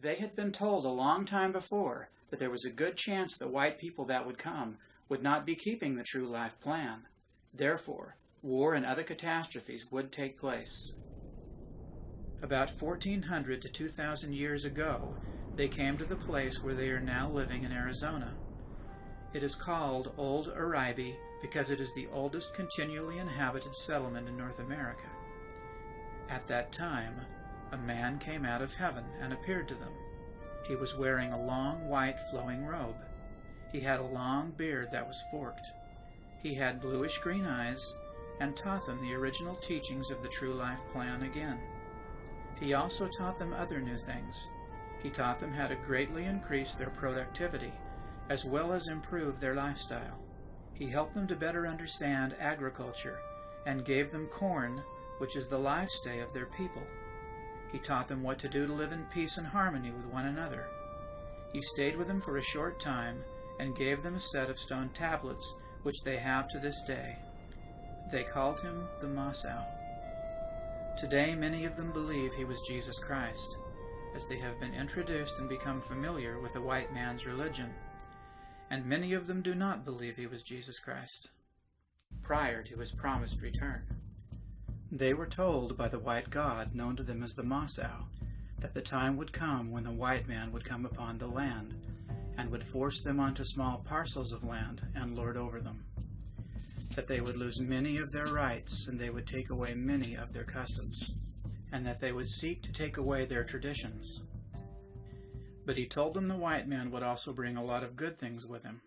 They had been told a long time before that there was a good chance the white people that would come would not be keeping the true life plan. Therefore, war and other catastrophes would take place. About 1400 to 2000 years ago, they came to the place where they are now living in Arizona. It is called Old Aribe because it is the oldest continually inhabited settlement in North America. At that time, a man came out of heaven and appeared to them. He was wearing a long white flowing robe. He had a long beard that was forked. He had bluish-green eyes and taught them the original teachings of the true life plan again. He also taught them other new things. He taught them how to greatly increase their productivity as well as improve their lifestyle. He helped them to better understand agriculture and gave them corn, which is the lifestay of their people. He taught them what to do to live in peace and harmony with one another. He stayed with them for a short time and gave them a set of stone tablets, which they have to this day. They called him the Masao. Today, many of them believe he was Jesus Christ, as they have been introduced and become familiar with the white man's religion. And many of them do not believe he was Jesus Christ, prior to his promised return. They were told by the white god, known to them as the Masao, that the time would come when the white man would come upon the land and would force them onto small parcels of land and lord over them, that they would lose many of their rights and they would take away many of their customs, and that they would seek to take away their traditions. But he told them the white man would also bring a lot of good things with him.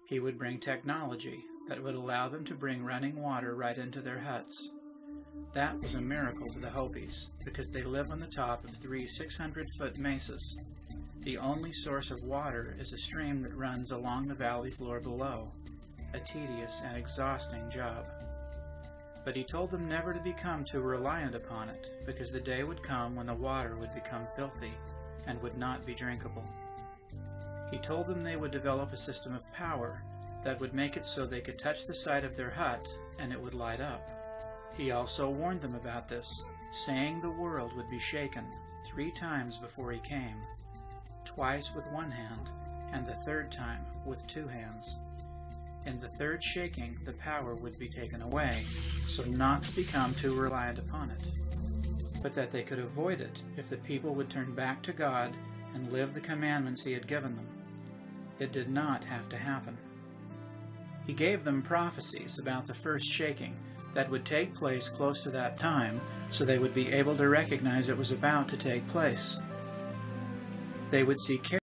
He would bring technology that would allow them to bring running water right into their huts. That was a miracle to the Hopis, because they live on the top of 3 600-foot mesas. The only source of water is a stream that runs along the valley floor below, a tedious and exhausting job. But he told them never to become too reliant upon it, because the day would come when the water would become filthy and would not be drinkable. He told them they would develop a system of power that would make it so they could touch the side of their hut and it would light up. He also warned them about this, saying the world would be shaken 3 times before he came, twice with one hand, and the third time with 2 hands. In the third shaking, the power would be taken away, so not to become too reliant upon it, but that they could avoid it if the people would turn back to God and live the commandments he had given them. It did not have to happen. He gave them prophecies about the first shaking that would take place close to that time, so they would be able to recognize it was about to take place. They would see